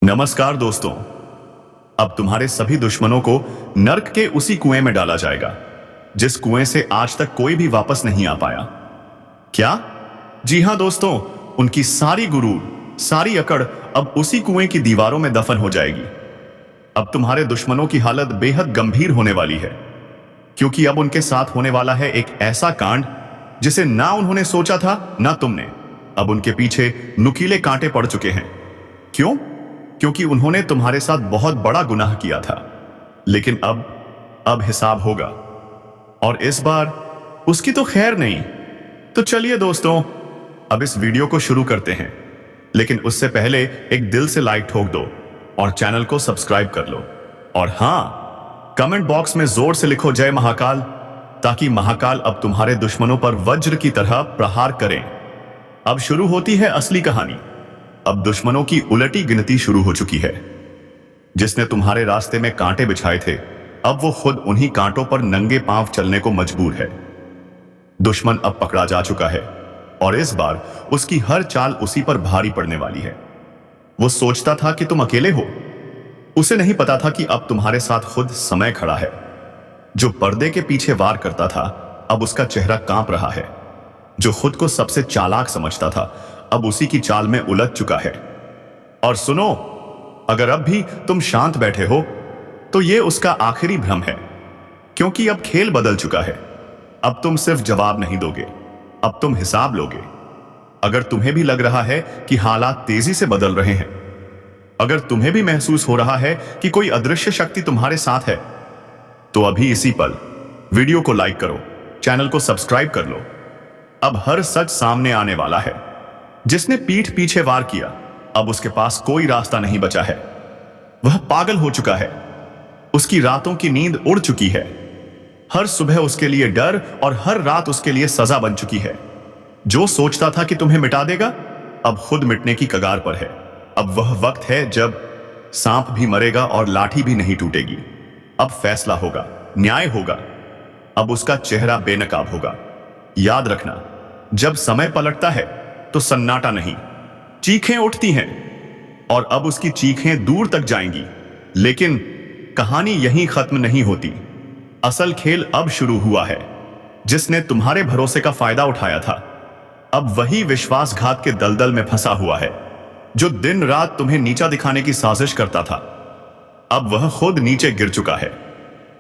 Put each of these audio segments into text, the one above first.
नमस्कार दोस्तों। अब तुम्हारे सभी दुश्मनों को नर्क के उसी कुएं में डाला जाएगा जिस कुएं से आज तक कोई भी वापस नहीं आ पाया। क्या? जी हां दोस्तों, उनकी सारी गुरूर, सारी अकड़ अब उसी कुएं की दीवारों में दफन हो जाएगी। अब तुम्हारे दुश्मनों की हालत बेहद गंभीर होने वाली है, क्योंकि अब उनके साथ होने वाला है एक ऐसा कांड जिसे ना उन्होंने सोचा था ना तुमने। अब उनके पीछे नुकीले कांटे पड़ चुके हैं। क्यों? क्योंकि उन्होंने तुम्हारे साथ बहुत बड़ा गुनाह किया था, लेकिन अब हिसाब होगा, और इस बार उसकी तो खैर नहीं। तो चलिए दोस्तों, अब इस वीडियो को शुरू करते हैं, लेकिन उससे पहले एक दिल से लाइक ठोक दो और चैनल को सब्सक्राइब कर लो। और हां, कमेंट बॉक्स में जोर से लिखो जय महाकाल, ताकि महाकाल अब तुम्हारे दुश्मनों पर वज्र की तरह प्रहार करें। अब शुरू होती है असली कहानी। अब दुश्मनों की उलटी गिनती शुरू हो चुकी है। जिसने तुम्हारे रास्ते में कांटे बिछाए थे, अब वो खुद उन्हीं कांटों पर नंगे पांव चलने को मजबूर है। दुश्मन अब पकड़ा जा चुका है, और इस बार उसकी हर चाल उसी पर भारी पड़ने वाली है। वो सोचता था कि तुम अकेले हो, उसे नहीं पता था कि अब तुम्हारे साथ खुद समय खड़ा है। जो पर्दे के पीछे वार करता था, अब उसका चेहरा कांप रहा है। जो खुद को सबसे चालाक समझता था, अब उसी की चाल में उलझ चुका है। और सुनो, अगर अब भी तुम शांत बैठे हो तो ये उसका आखिरी भ्रम है, क्योंकि अब खेल बदल चुका है। अब तुम सिर्फ जवाब नहीं दोगे, अब तुम हिसाब लोगे। अगर तुम्हें भी लग रहा है कि हालात तेजी से बदल रहे हैं, अगर तुम्हें भी महसूस हो रहा है कि कोई अदृश्य शक्ति तुम्हारे साथ है, तो अभी इसी पल वीडियो को लाइक करो, चैनल को सब्सक्राइब कर लो। अब हर सच सामने आने वाला है। जिसने पीठ पीछे वार किया, अब उसके पास कोई रास्ता नहीं बचा है। वह पागल हो चुका है। उसकी रातों की नींद उड़ चुकी है। हर सुबह उसके लिए डर और हर रात उसके लिए सजा बन चुकी है। जो सोचता था कि तुम्हें मिटा देगा, अब खुद मिटने की कगार पर है। अब वह वक्त है जब सांप भी मरेगा और लाठी भी नहीं टूटेगी। अब फैसला होगा, न्याय होगा। अब उसका चेहरा बेनकाब होगा। याद रखना, जब समय पलटता है तो सन्नाटा नहीं, चीखें उठती हैं, और अब उसकी चीखें दूर तक जाएंगी। लेकिन कहानी यहीं खत्म नहीं होती। असल खेल अब शुरू हुआ है। जिसने तुम्हारे भरोसे का फायदा उठाया था, अब वही विश्वासघात के दलदल में फंसा हुआ है। जो दिन रात तुम्हें नीचा दिखाने की साजिश करता था, अब वह खुद नीचे गिर चुका है।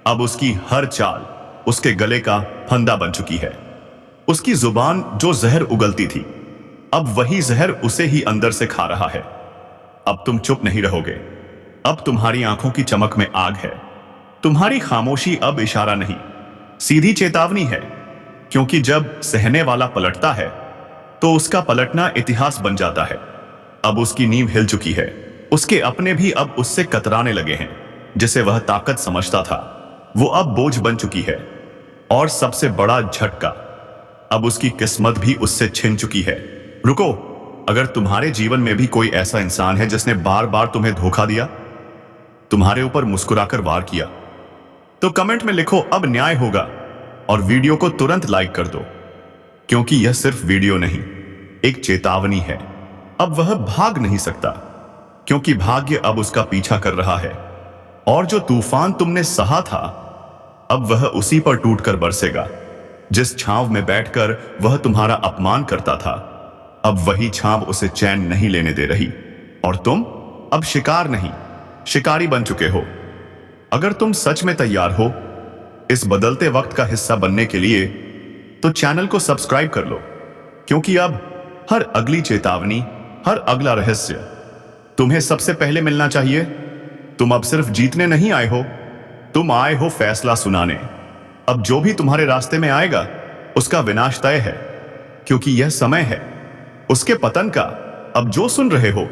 अब उसकी हर चाल उसके गले का फंदा बन चुकी है। उसकी जुबान जो जहर उगलती थी, अब वही जहर उसे ही अंदर से खा रहा है। अब तुम चुप नहीं रहोगे। अब तुम्हारी आंखों की चमक में आग है। तुम्हारी खामोशी अब इशारा नहीं, सीधी चेतावनी है। क्योंकि जब सहने वाला पलटता है, तो उसका पलटना इतिहास बन जाता है। अब उसकी नींव हिल चुकी है। उसके अपने भी अब उससे कतराने लगे हैं। जिसे वह ताकत समझता था, वो अब बोझ बन चुकी है। और सबसे बड़ा झटका, अब उसकी किस्मत भी उससे छिन चुकी है। रुको, अगर तुम्हारे जीवन में भी कोई ऐसा इंसान है जिसने बार बार तुम्हें धोखा दिया, तुम्हारे ऊपर मुस्कुराकर वार किया, तो कमेंट में लिखो अब न्याय होगा, और वीडियो को तुरंत लाइक कर दो। क्योंकि यह सिर्फ वीडियो नहीं, एक चेतावनी है। अब वह भाग नहीं सकता, क्योंकि भाग्य अब उसका पीछा कर रहा है। और जो तूफान तुमने सहा था, अब वह उसी पर टूटकर बरसेगा। जिस छांव में बैठकर वह तुम्हारा अपमान करता था, अब वही छांव उसे चैन नहीं लेने दे रही। और तुम अब शिकार नहीं, शिकारी बन चुके हो। अगर तुम सच में तैयार हो इस बदलते वक्त का हिस्सा बनने के लिए, तो चैनल को सब्सक्राइब कर लो। क्योंकि अब हर अगली चेतावनी, हर अगला रहस्य तुम्हें सबसे पहले मिलना चाहिए। तुम अब सिर्फ जीतने नहीं आए हो, तुम आए हो फैसला सुनाने। अब जो भी तुम्हारे रास्ते में आएगा, उसका विनाश तय है। क्योंकि यह समय है उसके पतन का। अब जो सुन रहे हो,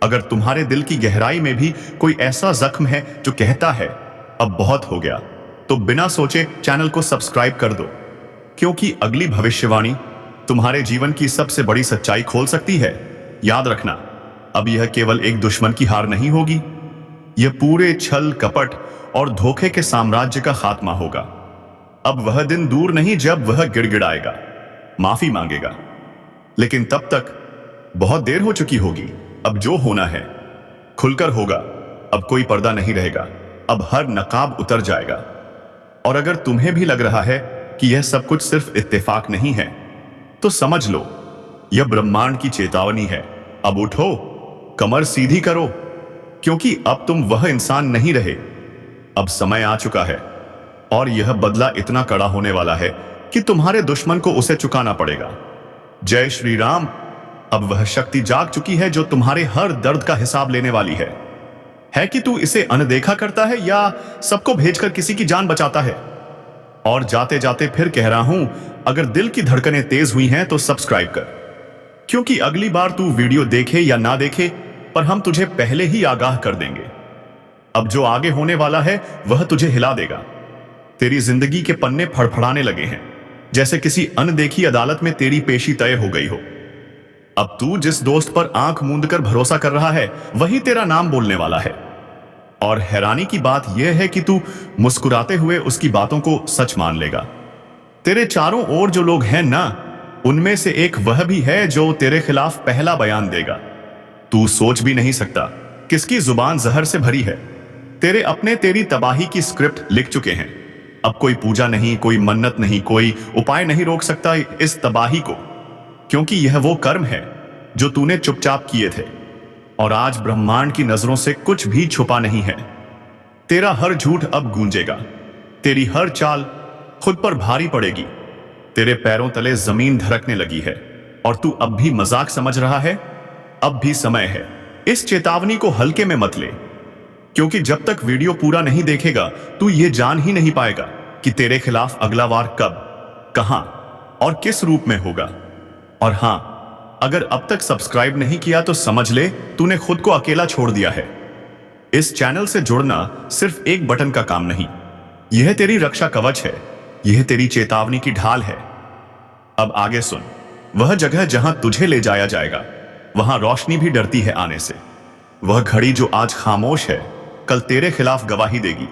अगर तुम्हारे दिल की गहराई में भी कोई ऐसा जख्म है जो कहता है अब बहुत हो गया, तो बिना सोचे चैनल को सब्सक्राइब कर दो। क्योंकि अगली भविष्यवाणी तुम्हारे जीवन की सबसे बड़ी सच्चाई खोल सकती है। याद रखना, अब यह केवल एक दुश्मन की हार नहीं होगी, यह पूरे छल, कपट और धोखे के साम्राज्य का खात्मा होगा। अब वह दिन दूर नहीं जब वह गिड़गिड़ाएगा, माफी मांगेगा। लेकिन तब तक बहुत देर हो चुकी होगी। अब जो होना है खुलकर होगा। अब कोई पर्दा नहीं रहेगा, अब हर नकाब उतर जाएगा। और अगर तुम्हें भी लग रहा है कि यह सब कुछ सिर्फ इत्तेफाक नहीं है, तो समझ लो यह ब्रह्मांड की चेतावनी है। अब उठो, कमर सीधी करो, क्योंकि अब तुम वह इंसान नहीं रहे। अब समय आ चुका है और यह बदला इतना कड़ा होने वाला है कि तुम्हारे दुश्मन को उसे चुकाना पड़ेगा। जय श्री राम। अब वह शक्ति जाग चुकी है जो तुम्हारे हर दर्द का हिसाब लेने वाली है कि तू इसे अनदेखा करता है या सबको भेजकर किसी की जान बचाता है। और जाते जाते फिर कह रहा हूं, अगर दिल की धड़कनें तेज हुई हैं तो सब्सक्राइब कर, क्योंकि अगली बार तू वीडियो देखे या ना देखे, पर हम तुझे पहले ही आगाह कर देंगे। अब जो आगे होने वाला है वह तुझे हिला देगा। तेरी जिंदगी के पन्ने फड़फड़ाने लगे हैं, जैसे किसी अनदेखी अदालत में तेरी पेशी तय हो गई हो। अब तू जिस दोस्त पर आंख मूंद कर भरोसा कर रहा है वही तेरा नाम बोलने वाला है। और हैरानी की बात यह है कि तू मुस्कुराते हुए उसकी बातों को सच मान लेगा। तेरे चारों ओर जो लोग हैं ना, उनमें से एक वह भी है जो तेरे खिलाफ पहला बयान देगा। तू सोच भी नहीं सकता किसकी जुबान जहर से भरी है। तेरे अपने तेरी तबाही की स्क्रिप्ट लिख चुके हैं। अब कोई पूजा नहीं, कोई मन्नत नहीं, कोई उपाय नहीं रोक सकता इस तबाही को, क्योंकि यह वो कर्म है जो तूने चुपचाप किए थे। और आज ब्रह्मांड की नजरों से कुछ भी छुपा नहीं है। तेरा हर झूठ अब गूंजेगा, तेरी हर चाल खुद पर भारी पड़ेगी। तेरे पैरों तले जमीन धड़कने लगी है और तू अब भी मजाक समझ रहा है। अब भी समय है, इस चेतावनी को हल्के में मत ले, क्योंकि जब तक वीडियो पूरा नहीं देखेगा तू ये जान ही नहीं पाएगा कि तेरे खिलाफ अगला वार कब, कहां और किस रूप में होगा। और हां, अगर अब तक सब्सक्राइब नहीं किया तो समझ ले तूने खुद को अकेला छोड़ दिया है। इस चैनल से जुड़ना सिर्फ एक बटन का काम नहीं, यह तेरी रक्षा कवच है, यह तेरी चेतावनी की ढाल है। अब आगे सुन, वह जगह जहां तुझे ले जाया जाएगा वहां रोशनी भी डरती है आने से। वह घड़ी जो आज खामोश है कल तेरे खिलाफ गवाही देगी।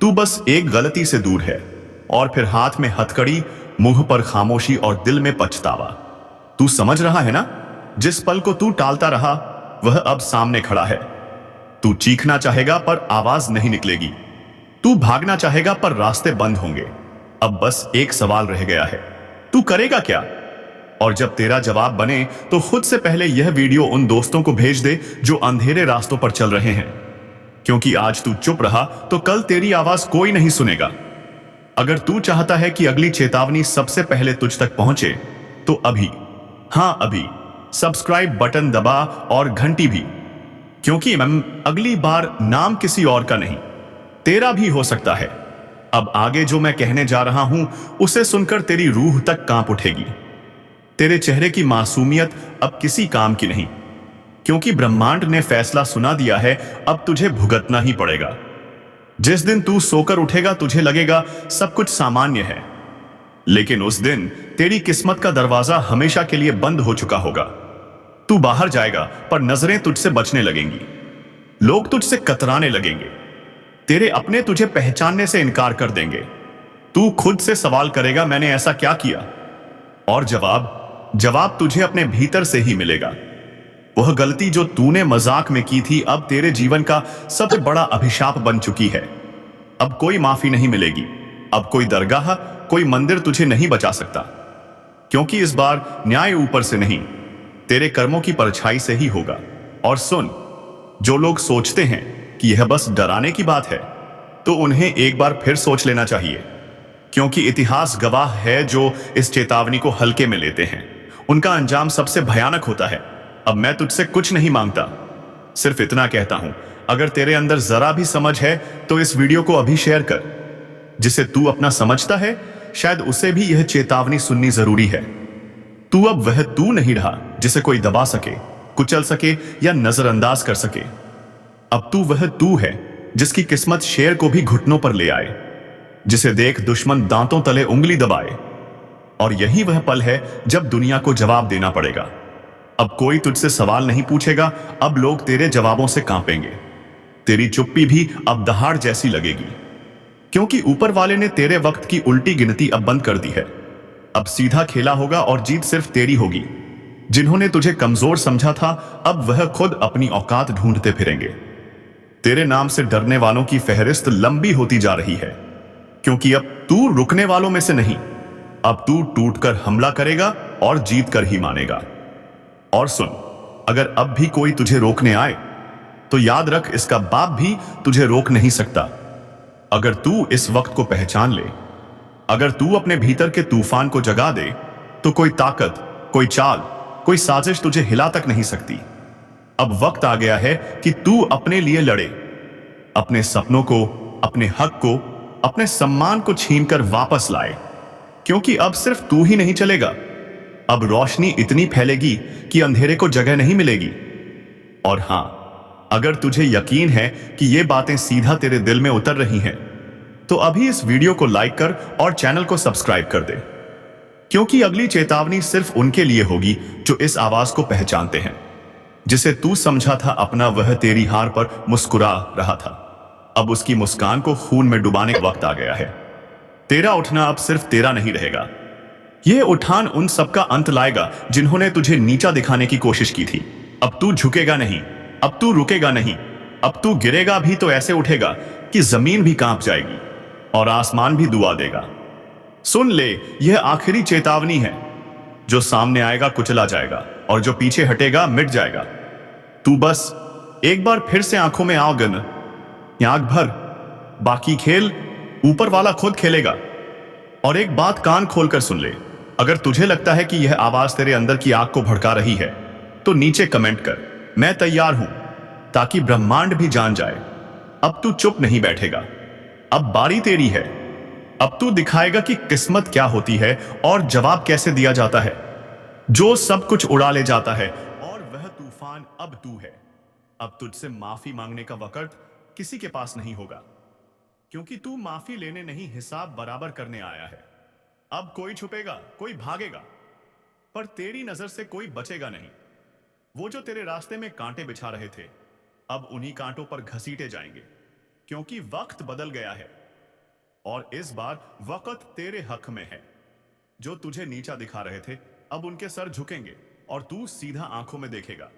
तू बस एक गलती से दूर है और फिर हाथ में हथकड़ी, मुंह पर खामोशी और दिल में पछतावा। तू समझ रहा है ना, जिस पल को तू टालता रहा वह अब सामने खड़ा है। तू चीखना चाहेगा पर आवाज नहीं निकलेगी, तू भागना चाहेगा पर रास्ते बंद होंगे। अब बस एक सवाल रह गया है, तू करेगा क्या? और जब तेरा जवाब बने तो खुद से पहले यह वीडियो उन दोस्तों को भेज दे जो अंधेरे रास्तों पर चल रहे हैं, क्योंकि आज तू चुप रहा तो कल तेरी आवाज कोई नहीं सुनेगा। अगर तू चाहता है कि अगली चेतावनी सबसे पहले तुझ तक पहुंचे तो अभी, हां अभी, सब्सक्राइब बटन दबा और घंटी भी, क्योंकि अगली बार नाम किसी और का नहीं तेरा भी हो सकता है। अब आगे जो मैं कहने जा रहा हूं उसे सुनकर तेरी रूह तक कांप उठेगी। तेरे चेहरे की मासूमियत अब किसी काम की नहीं, क्योंकि ब्रह्मांड ने फैसला सुना दिया है, अब तुझे भुगतना ही पड़ेगा। जिस दिन तू सोकर उठेगा तुझे लगेगा सब कुछ सामान्य है, लेकिन उस दिन तेरी किस्मत का दरवाजा हमेशा के लिए बंद हो चुका होगा। तू बाहर जाएगा पर नजरें तुझसे बचने लगेंगी, लोग तुझसे कतराने लगेंगे, तेरे अपने तुझे पहचानने से इनकार कर देंगे। तू खुद से सवाल करेगा, मैंने ऐसा क्या किया? और जवाब तुझे अपने भीतर से ही मिलेगा। वह गलती जो तूने मजाक में की थी अब तेरे जीवन का सबसे बड़ा अभिशाप बन चुकी है। अब कोई माफी नहीं मिलेगी, अब कोई दरगाह, कोई मंदिर तुझे नहीं बचा सकता, क्योंकि इस बार न्याय ऊपर से नहीं, तेरे कर्मों की परछाई से ही होगा। और सुन, जो लोग सोचते हैं कि यह बस डराने की बात है, तो उन्हें एक बार फिर सोच लेना चाहिए, क्योंकि इतिहास गवाह है जो इस चेतावनी को हल्के में लेते हैं उनका अंजाम सबसे भयानक होता है। अब मैं तुझसे कुछ नहीं मांगता, सिर्फ इतना कहता हूं, अगर तेरे अंदर जरा भी समझ है तो इस वीडियो को अभी शेयर कर। जिसे तू अपना समझता है शायद उसे भी यह चेतावनी सुननी जरूरी है। तू अब वह तू नहीं रहा जिसे कोई दबा सके, कुचल सके या नजरअंदाज कर सके। अब तू वह तू है जिसकी किस्मत शेर को भी घुटनों पर ले आए, जिसे देख दुश्मन दांतों तले उंगली दबाए। और यही वह पल है जब दुनिया को जवाब देना पड़ेगा। अब कोई तुझसे सवाल नहीं पूछेगा, अब लोग तेरे जवाबों से कांपेंगे। तेरी चुप्पी भी अब दहाड़ जैसी लगेगी, क्योंकि ऊपर वाले ने तेरे वक्त की उल्टी गिनती अब बंद कर दी है। अब सीधा खेला होगा और जीत सिर्फ तेरी होगी। जिन्होंने तुझे कमजोर समझा था, अब वह खुद अपनी औकात ढूंढते फिरेंगे। तेरे नाम से डरने वालों की फहरिस्त लंबी होती जा रही है, क्योंकि अब तू रुकने वालों में से नहीं, अब तू टूटकर हमला करेगा और जीत कर ही मानेगा। और सुन, अगर अब भी कोई तुझे रोकने आए तो याद रख, इसका बाप भी तुझे रोक नहीं सकता। अगर तू इस वक्त को पहचान ले, अगर तू अपने भीतर के तूफान को जगा दे, तो कोई ताकत, कोई चाल, कोई साजिश तुझे हिला तक नहीं सकती। अब वक्त आ गया है कि तू अपने लिए लड़े, अपने सपनों को, अपने हक को, अपने सम्मान को छीनकर वापस लाए, क्योंकि अब सिर्फ तू ही नहीं चलेगा। अब रोशनी इतनी फैलेगी कि अंधेरे को जगह नहीं मिलेगी। और हां, अगर तुझे यकीन है कि ये बातें सीधा तेरे दिल में उतर रही हैं, तो अभी इस वीडियो को लाइक कर और चैनल को सब्सक्राइब कर दे, क्योंकि अगली चेतावनी सिर्फ उनके लिए होगी जो इस आवाज को पहचानते हैं। जिसे तू समझा था अपना, वह तेरी हार पर मुस्कुरा रहा था। अब उसकी मुस्कान को खून में डुबाने का वक्त आ गया है। तेरा उठना अब सिर्फ तेरा नहीं रहेगा। यह उठान उन सबका अंत लाएगा जिन्होंने तुझे नीचा दिखाने की कोशिश की थी। अब तू झुकेगा नहीं, अब तू रुकेगा नहीं, अब तू गिरेगा भी तो ऐसे उठेगा कि जमीन भी कांप जाएगी और आसमान भी दुआ देगा। सुन ले, यह आखिरी चेतावनी है। जो सामने आएगा कुचला जाएगा और जो पीछे हटेगा मिट जाएगा। तू बस एक बार फिर से आंखों में आग भर, बाकी खेल ऊपर वाला खुद खेलेगा। और एक बात कान खोलकर सुन ले, अगर तुझे लगता है कि यह आवाज तेरे अंदर की आग को भड़का रही है, तो नीचे कमेंट कर, मैं तैयार हूं, ताकि ब्रह्मांड भी जान जाए। अब तू चुप नहीं बैठेगा, अब बारी तेरी है। अब तू दिखाएगा कि किस्मत क्या होती है और जवाब कैसे दिया जाता है। जो सब कुछ उड़ा ले जाता है, और वह तूफान अब तू है। अब तुझसे माफी मांगने का वक्त किसी के पास नहीं होगा, क्योंकि तू माफी लेने नहीं, हिसाब बराबर करने आया है। अब कोई छुपेगा, कोई भागेगा, पर तेरी नजर से कोई बचेगा नहीं। वो जो तेरे रास्ते में कांटे बिछा रहे थे, अब उन्हीं कांटों पर घसीटे जाएंगे, क्योंकि वक्त बदल गया है। और इस बार वक्त तेरे हक में है। जो तुझे नीचा दिखा रहे थे, अब उनके सर झुकेंगे और तू सीधा आंखों में देखेगा,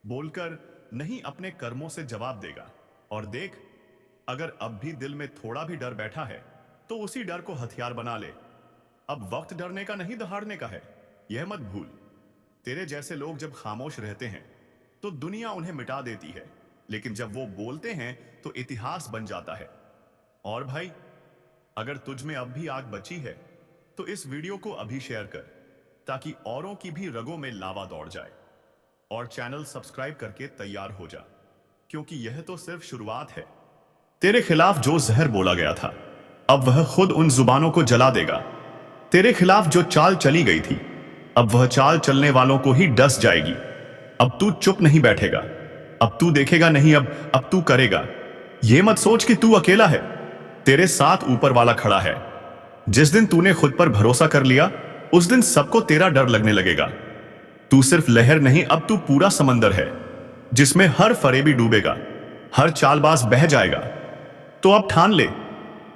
बोलकर नहीं, अपने कर्मों से जवाब देगा। और देख, अगर अब भी दिल में थोड़ा भी डर बैठा है, तो उसी डर को हथियार बना ले। अब वक्त डरने का नहीं, दहाड़ने का है, यह मत भूल। तेरे जैसे लोग जब खामोश रहते हैं तो दुनिया उन्हें मिटा देती है, लेकिन जब वो बोलते हैं तो इतिहास बन जाता है। और भाई, अगर तुझ में अब भी आग बची है, तो इस वीडियो को अभी शेयर कर, ताकि औरों की भी रगों में लावा दौड़ जाए। और चैनल सब्सक्राइब करके तैयार हो जा, क्योंकि यह तो सिर्फ शुरुआत है। तेरे खिलाफ जो जहर बोला गया था, अब वह खुद उन जुबानों को जला देगा। तेरे खिलाफ जो चाल चली गई थी, अब वह चाल चलने वालों को ही डस जाएगी। अब तू चुप नहीं बैठेगा, अब तू देखेगा नहीं, अब तू करेगा। यह मत सोच कि तू अकेला है, तेरे साथ ऊपर वाला खड़ा है। जिस दिन तूने खुद पर भरोसा कर लिया, उस दिन सबको तेरा डर लगने लगेगा। तू सिर्फ लहर नहीं, अब तू पूरा समंदर है, जिसमें हर फरेबी डूबेगा, हर चालबाज बह जाएगा। तो अब ठान ले,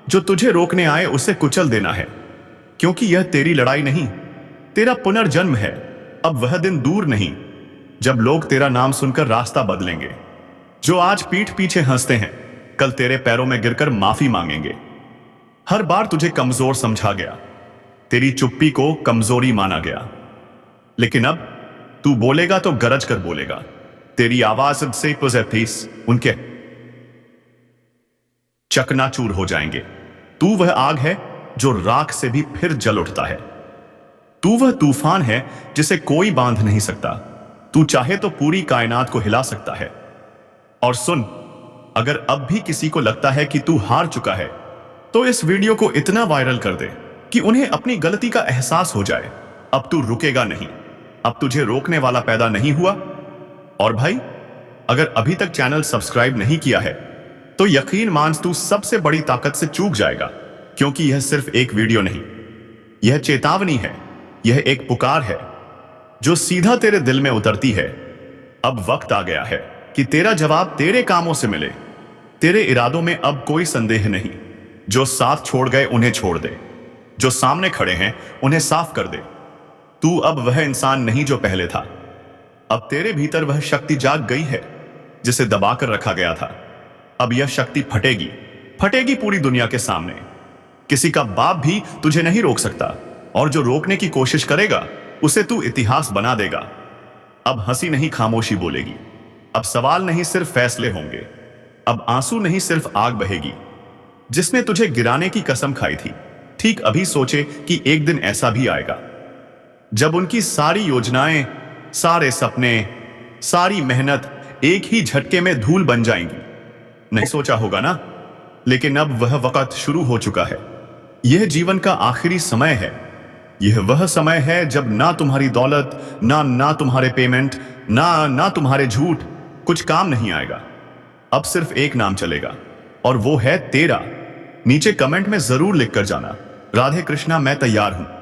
जो तुझे रोकने आए उसे कुचल देना है, क्योंकि यह तेरी लड़ाई नहीं, तेरा पुनर्जन्म है। अब वह दिन दूर नहीं जब लोग तेरा नाम सुनकर रास्ता बदलेंगे। जो आज पीठ पीछे हंसते हैं, कल तेरे पैरों में गिरकर माफी मांगेंगे। हर बार तुझे कमजोर समझा गया, तेरी चुप्पी को कमजोरी माना गया, लेकिन अब तू बोलेगा तो गरज कर बोलेगा। तेरी आवाज से उनके चकनाचूर हो जाएंगे। तू वह आग है जो राख से भी फिर जल उठता है। तू वह तूफान है जिसे कोई बांध नहीं सकता। तू चाहे तो पूरी कायनात को हिला सकता है। और सुन, अगर अब भी किसी को लगता है कि तू हार चुका है, तो इस वीडियो को इतना वायरल कर दे कि उन्हें अपनी गलती का एहसास हो जाए। अब तू रुकेगा नहीं, अब तुझे रोकने वाला पैदा नहीं हुआ। और भाई, अगर अभी तक चैनल सब्सक्राइब नहीं किया है, तो यकीन मान तू सबसे बड़ी ताकत से चूक जाएगा, क्योंकि यह सिर्फ एक वीडियो नहीं, यह चेतावनी है, यह एक पुकार है जो सीधा तेरे दिल में उतरती है। अब वक्त आ गया है कि तेरा जवाब तेरे कामों से मिले। तेरे इरादों में अब कोई संदेह नहीं। जो साथ छोड़ गए उन्हें छोड़ दे, जो सामने खड़े हैं उन्हें साफ कर दे। तू अब वह इंसान नहीं जो पहले था। अब तेरे भीतर वह शक्ति जाग गई है जिसे दबाकर रखा गया था। अब यह शक्ति फटेगी, फटेगी पूरी दुनिया के सामने। किसी का बाप भी तुझे नहीं रोक सकता, और जो रोकने की कोशिश करेगा उसे तू इतिहास बना देगा। अब हंसी नहीं खामोशी बोलेगी। अब सवाल नहीं सिर्फ फैसले होंगे। अब आंसू नहीं सिर्फ आग बहेगी। जिसने तुझे गिराने की कसम खाई थी, ठीक अभी सोचे कि एक दिन ऐसा भी आएगा जब उनकी सारी योजनाएं, सारे सपने, सारी मेहनत एक ही झटके में धूल बन जाएंगी। नहीं सोचा होगा ना, लेकिन अब वह वक्त शुरू हो चुका है। यह जीवन का आखिरी समय है। यह वह समय है जब ना तुम्हारी दौलत, ना तुम्हारे पेमेंट, ना तुम्हारे झूठ कुछ काम नहीं आएगा। अब सिर्फ एक नाम चलेगा, और वो है तेरा। नीचे कमेंट में जरूर लिखकर जाना, राधे कृष्णा, मैं तैयार हूं।